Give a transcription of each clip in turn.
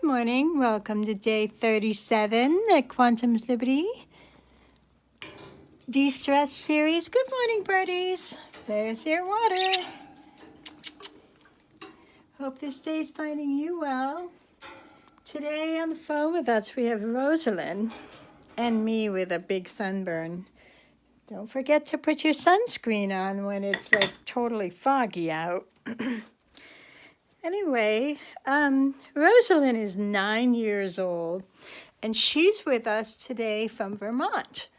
Good morning. Welcome to day 37 at Quantum's Liberty DeStress series. Good morning, birdies. There's your water. Hope this day's finding you well. Today on the phone with us we have Rosalind and me with a big sunburn. Don't forget to put your sunscreen on when it's like totally foggy out. Anyway, Rosalind is 9 years old, and she's with us today from Vermont.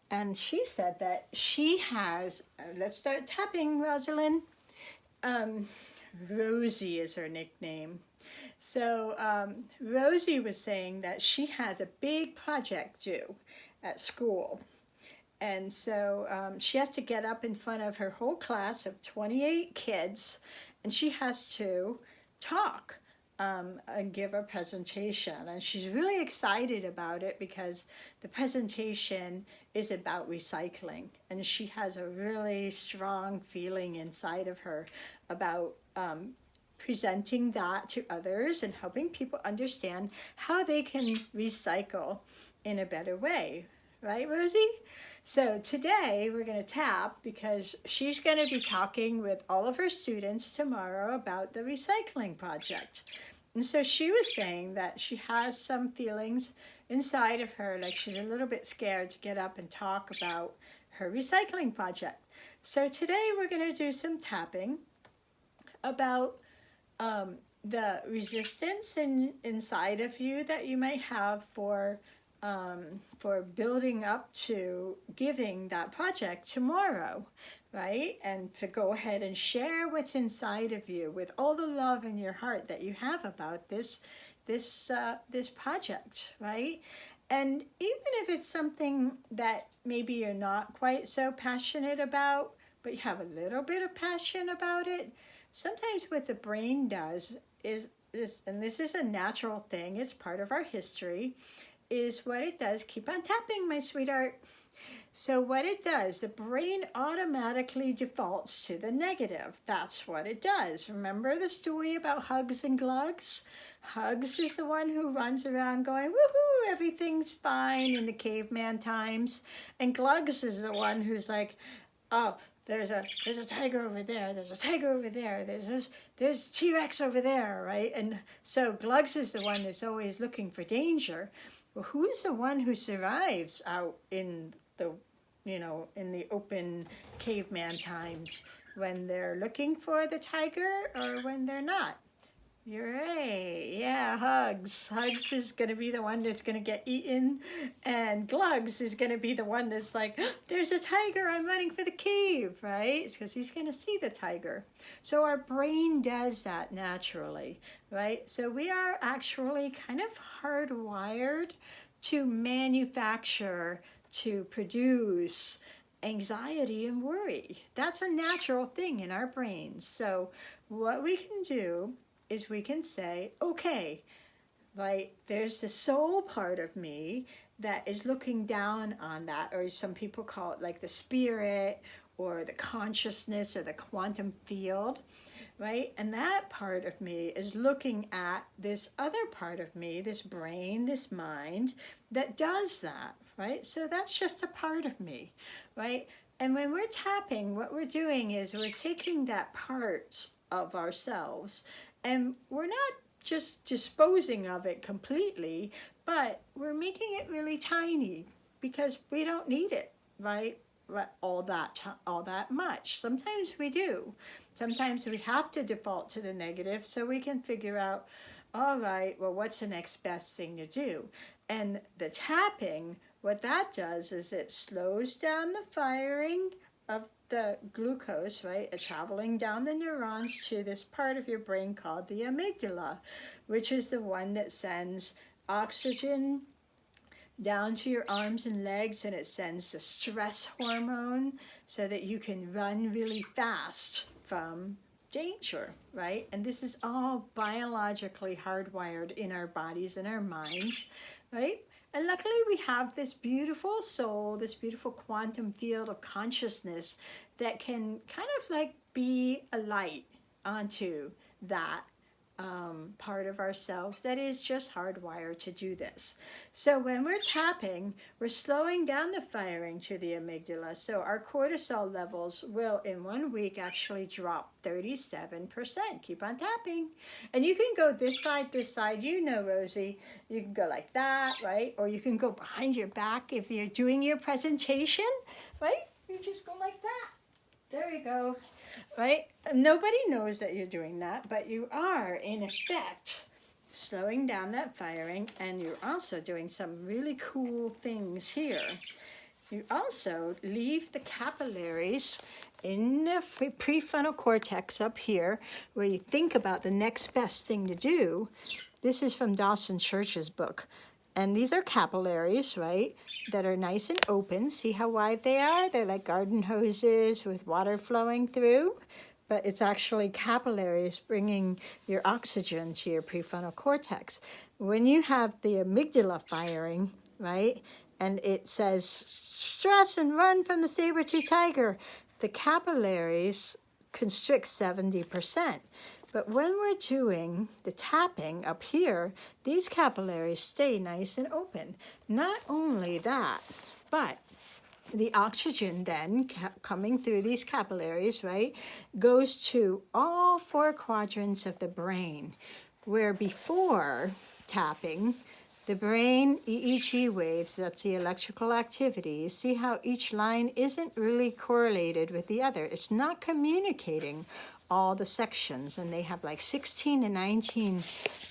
And she said that she has, let's start tapping, Rosalind. Rosie is her nickname. So Rosie was saying that she has a big project due at school. And so she has to get up in front of her whole class of 28 kids, and she has to talk and give a presentation. And she's really excited about it because the presentation is about recycling. And she has a really strong feeling inside of her about presenting that to others and helping people understand how they can recycle in a better way. Right, Rosie? So today we're going to tap because she's going to be talking with all of her students tomorrow about the recycling project. And so she was saying that she has some feelings inside of her, like she's a little bit scared to get up and talk about her recycling project. So today we're going to do some tapping about the resistance inside of you that you might have for building up to giving that project tomorrow, right? And to go ahead and share what's inside of you with all the love in your heart that you have about this project, right? And even if it's something that maybe you're not quite so passionate about, but you have a little bit of passion about it, sometimes what the brain does is and this is a natural thing, it's part of our history, is what it does. Keep on tapping, my sweetheart. So what it does, the brain automatically defaults to the negative. That's what it does. Remember the story about Hugs and Glugs? Hugs is the one who runs around going, woohoo, everything's fine in the caveman times. And Glugs is the one who's like, oh, there's a tiger over there, there's a tiger over there, there's T-Rex over there, right? And so Glugs is the one that's always looking for danger. Well, who's the one who survives out in the, in the open caveman times, when they're looking for the tiger or when they're not? You're right. Yeah, Hugs. Hugs is going to be the one that's going to get eaten, and Glugs is going to be the one that's like, there's a tiger, I'm running for the cave, right? It's because he's going to see the tiger. So our brain does that naturally, right? So we are actually kind of hardwired to manufacture, to produce anxiety and worry. That's a natural thing in our brains. So what we can do is we can say, okay, like there's the soul part of me that is looking down on that, or some people call it like the spirit or the consciousness or the quantum field, right? And that part of me is looking at this other part of me, this brain, this mind, that does that, right? So that's just a part of me, right? And when we're tapping, what we're doing is we're taking that parts of ourselves, and we're not just disposing of it completely, but we're making it really tiny because we don't need it, right? All that much. Sometimes we do. Sometimes we have to default to the negative so we can figure out, all right, well, what's the next best thing to do? And the tapping, what that does is it slows down the firing of the glucose, right, traveling down the neurons to this part of your brain called the amygdala, which is the one that sends oxygen down to your arms and legs, and it sends the stress hormone so that you can run really fast from danger, right? And this is all biologically hardwired in our bodies and our minds, right? And luckily we have this beautiful soul, this beautiful quantum field of consciousness that can kind of like be a light onto that part of ourselves that is just hardwired to do this. So when we're tapping, we're slowing down the firing to the amygdala. So our cortisol levels will in 1 week actually drop 37%. Keep on tapping. And you can go this side, you know, Rosie. You can go like that, right? Or you can go behind your back if you're doing your presentation, right? You just go like that. There you go. Right? Nobody knows that you're doing that, but you are, in effect, slowing down that firing, and you're also doing some really cool things here. You also leave the capillaries in the prefrontal cortex up here, where you think about the next best thing to do. This is from Dawson Church's book. And these are capillaries, right, that are nice and open. See how wide they are? They're like garden hoses with water flowing through. But it's actually capillaries bringing your oxygen to your prefrontal cortex. When you have the amygdala firing, right, and it says, stress and run from the saber-toothed tiger, the capillaries constrict 70%. But when we're doing the tapping up here, these capillaries stay nice and open. Not only that, but the oxygen then coming through these capillaries, right, goes to all 4 quadrants of the brain, where before tapping, the brain EEG waves, that's the electrical activity, see how each line isn't really correlated with the other. It's not communicating all the sections, and they have like 16 to 19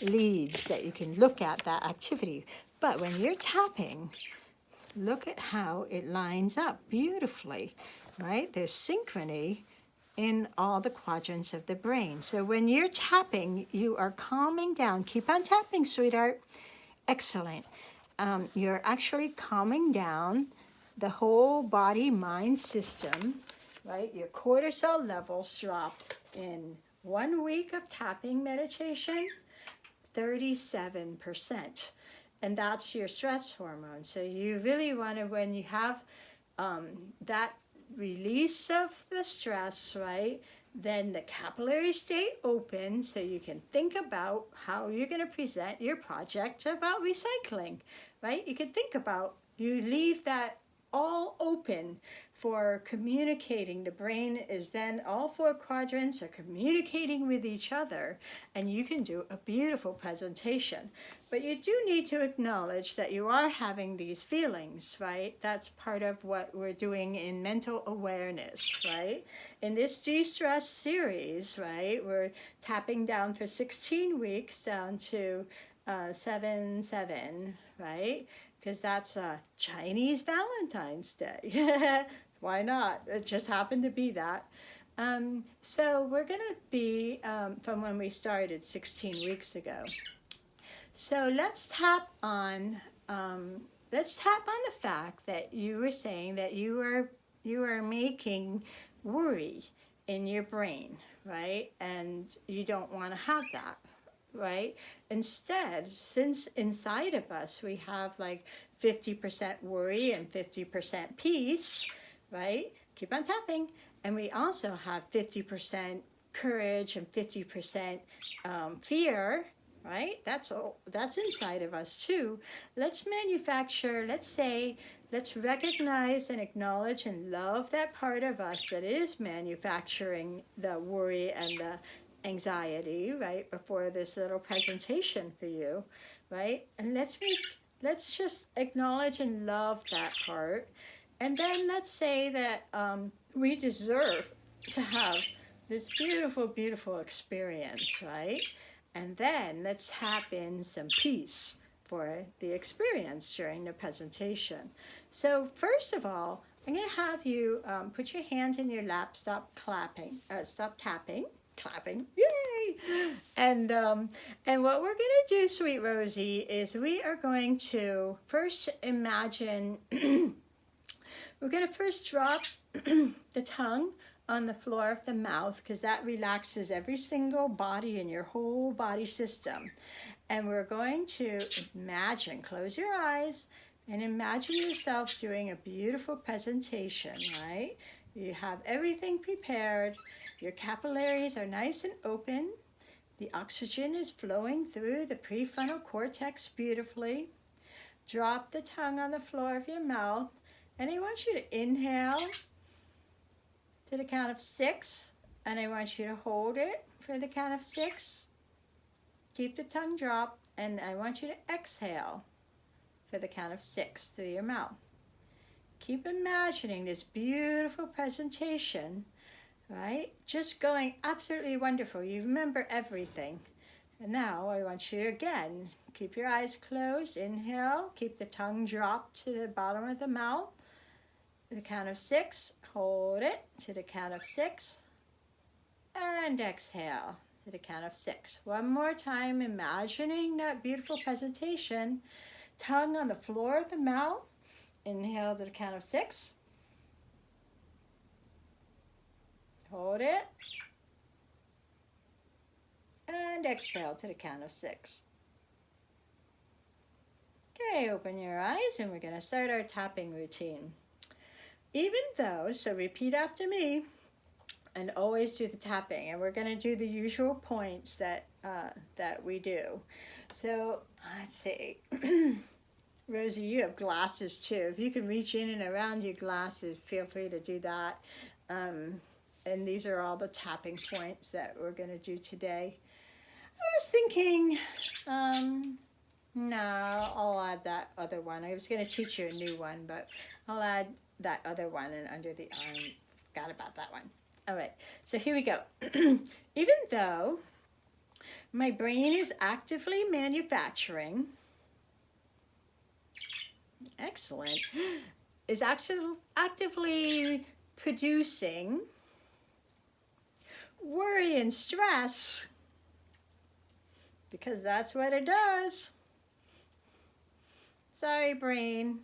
leads that you can look at that activity. But when you're tapping, look at how it lines up beautifully, right? There's synchrony in all the quadrants of the brain. So when you're tapping, you are calming down. Keep on tapping, sweetheart. Excellent. You're actually calming down the whole body-mind system, right? Your cortisol levels drop in 1 week of tapping meditation, 37%. And that's your stress hormone. So you really want to, when you have that release of the stress, right, then the capillaries stay open so you can think about how you're going to present your project about recycling, right? You can think about, you leave that all open for communicating. The brain is then, all 4 quadrants are communicating with each other, and you can do a beautiful presentation. But you do need to acknowledge that you are having these feelings, right? That's part of what we're doing in mental awareness, right? In this DeStress series, right, we're tapping down for 16 weeks down to 7-7, right? Because that's a Chinese Valentine's Day. Why not? It just happened to be that. So we're going to be from when we started 16 weeks ago. So let's tap on the fact that you were saying that you are making worry in your brain, right? And you don't want to have that, right? Instead, since inside of us we have like 50% worry and 50% peace, right? Keep on tapping. And we also have 50% courage and 50% fear, right? That's inside of us too. Let's manufacture, let's recognize and acknowledge and love that part of us that is manufacturing the worry and the anxiety, right, before this little presentation for you, right? And let's just acknowledge and love that part. And then let's say that we deserve to have this beautiful, beautiful experience, right? And then let's tap in some peace for the experience during the presentation. So first of all, I'm going to have you put your hands in your lap, stop tapping, clapping, yay! And what we're going to do, sweet Rosie, is we are going to first imagine, we're going to first drop the tongue on the floor of the mouth, because that relaxes every single body in your whole body system. And we're going to imagine, close your eyes, and imagine yourself doing a beautiful presentation, right? You have everything prepared. Your capillaries are nice and open. The oxygen is flowing through the prefrontal cortex beautifully. Drop the tongue on the floor of your mouth, and I want you to inhale to the count of 6, and I want you to hold it for the count of 6. Keep the tongue dropped, and I want you to exhale for the count of 6 through your mouth. Keep imagining this beautiful presentation, right? Just going absolutely wonderful. You remember everything. And now I want you to again, keep your eyes closed. Inhale, keep the tongue dropped to the bottom of the mouth. The count of 6, hold it to the count of 6, and exhale to the count of 6. One more time, imagining that beautiful presentation. Tongue on the floor of the mouth. Inhale to the count of 6. Hold it. And exhale to the count of 6. Okay, open your eyes and we're going to start our tapping routine. Even though, so repeat after me and always do the tapping. And we're going to do the usual points that we do. So let's see. Rosie, you have glasses too. If you can reach in and around your glasses, feel free to do that. And these are all the tapping points that we're going to do today. I was thinking, no, I'll add that other one. I was going to teach you a new one, but I'll add that other one and under the arm. Forgot about that one. All right, so here we go. Even though my brain is actively manufacturing, excellent, is actively producing worry and stress, because that's what it does. Sorry, brain.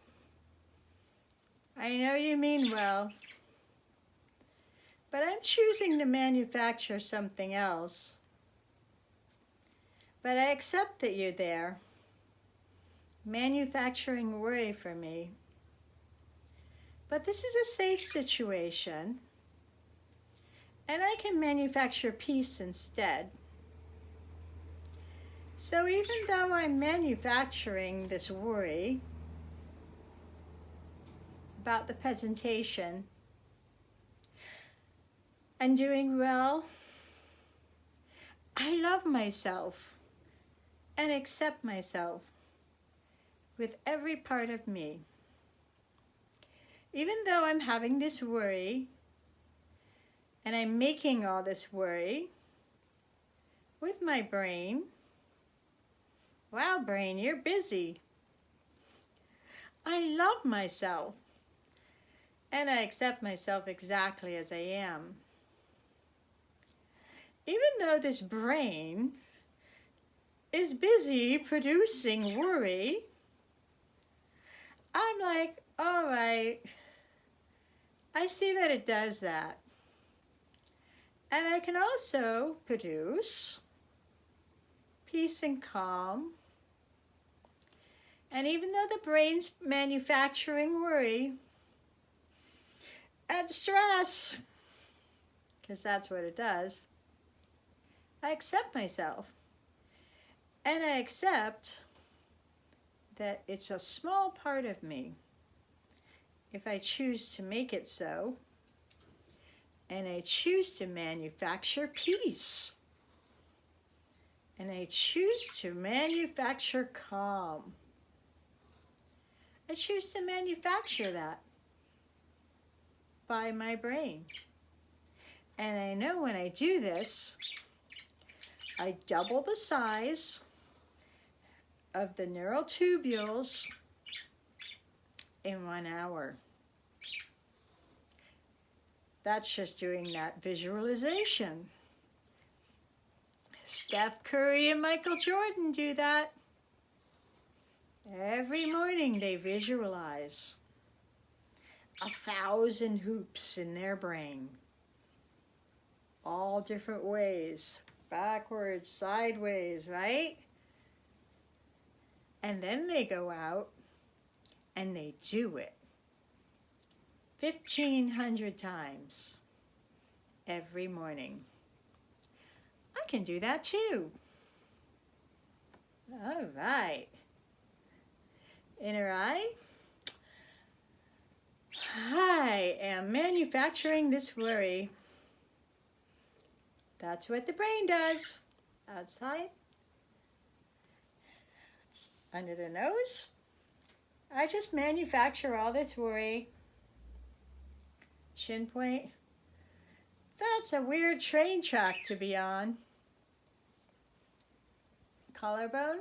I know you mean well, but I'm choosing to manufacture something else. But I accept that you're there, manufacturing worry for me. But this is a safe situation, and I can manufacture peace instead. So even though I'm manufacturing this worry about the presentation and doing well, I love myself and accept myself with every part of me. Even though I'm having this worry and I'm making all this worry with my brain. Wow, brain, you're busy. I love myself and I accept myself exactly as I am. Even though this brain is busy producing worry, I'm like, all right, I see that it does that. And I can also produce peace and calm. And even though the brain's manufacturing worry and stress, because that's what it does, I accept myself. And I accept that it's a small part of me if I choose to make it so, and I choose to manufacture peace, and I choose to manufacture calm. I choose to manufacture that by my brain. And I know when I do this, I double the size of the neural tubules in 1 hour. That's just doing that visualization. Steph Curry and Michael Jordan do that. Every morning they visualize 1,000 hoops in their brain. All different ways, backwards, sideways, right? And then they go out and they do it 1,500 times every morning. I can do that too. All right. Inner eye. I am manufacturing this worry. That's what the brain does. Outside. Under the nose. I just manufacture all this worry. Chin point. That's a weird train track to be on. Collarbone.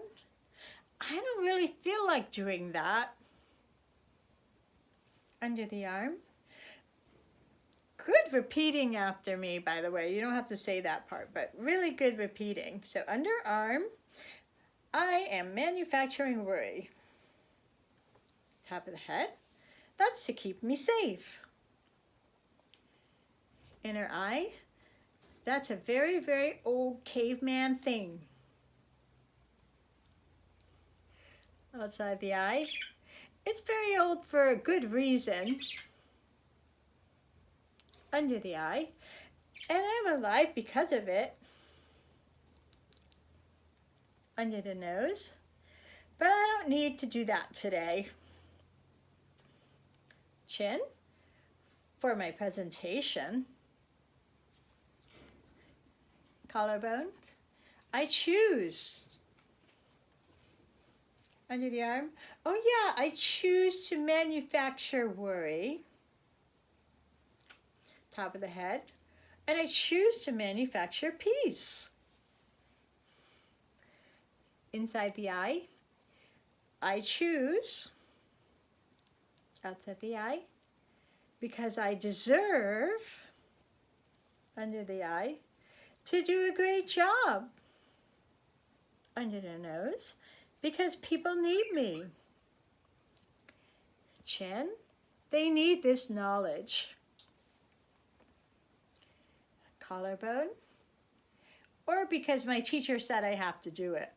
I don't really feel like doing that. Under the arm. Good repeating after me, by the way. You don't have to say that part, but really good repeating. So underarm, I am manufacturing worry. Top of the head, that's to keep me safe. Inner eye, that's a very, very old caveman thing. Outside the eye, it's very old for a good reason. Under the eye, and I'm alive because of it. Under the nose, but I don't need to do that today. Chin, for my presentation. Collarbone, I choose. Under the arm, oh yeah, I choose to manufacture worry. Top of the head, and I choose to manufacture peace. Inside the eye, I choose. Outside the eye, because I deserve. Under the eye, to do a great job. Under the nose, because people need me. Chin, they need this knowledge. Collarbone, or because my teacher said I have to do it.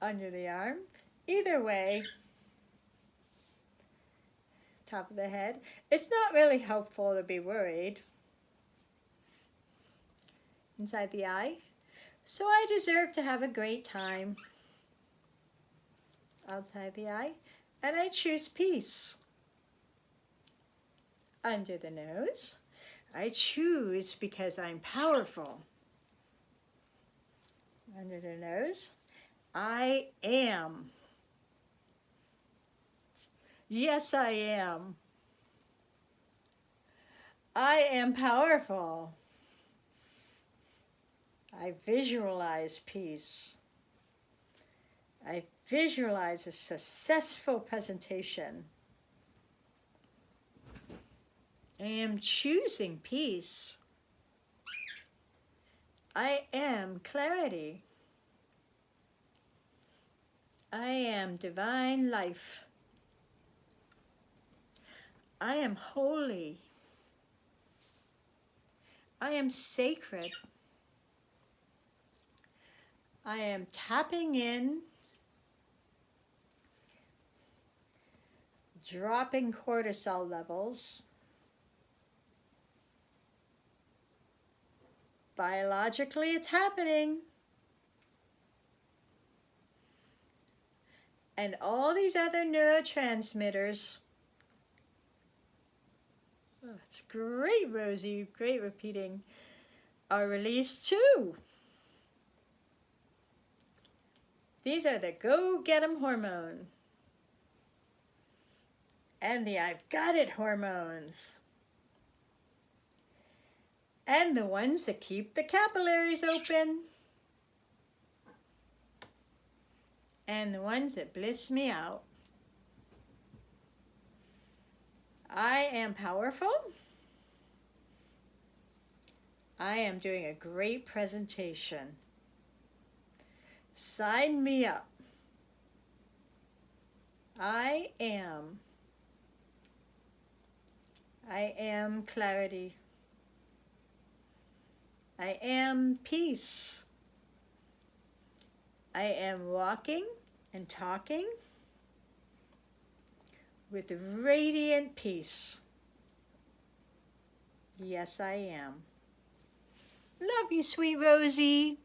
Under the arm, either way. Top of the head, it's not really helpful to be worried. Inside the eye, so I deserve to have a great time. Outside the eye, and I choose peace. Under the nose, I choose because I'm powerful. Under the nose, I am. Yes, I am. I am powerful. I visualize peace. I visualize a successful presentation. I am choosing peace. I am clarity. I am divine life. I am holy. I am sacred. I am tapping in, dropping cortisol levels. Biologically, it's happening. And all these other neurotransmitters. Oh, that's great, Rosie. Great repeating. Are released too. These are the go-get-em hormone. And the I've got it hormones. And the ones that keep the capillaries open. And the ones that bliss me out. I am powerful. I am doing a great presentation. Sign me up. I am clarity. I am peace. I am walking and talking with radiant peace. Yes, I am. Love you, sweet Rosie.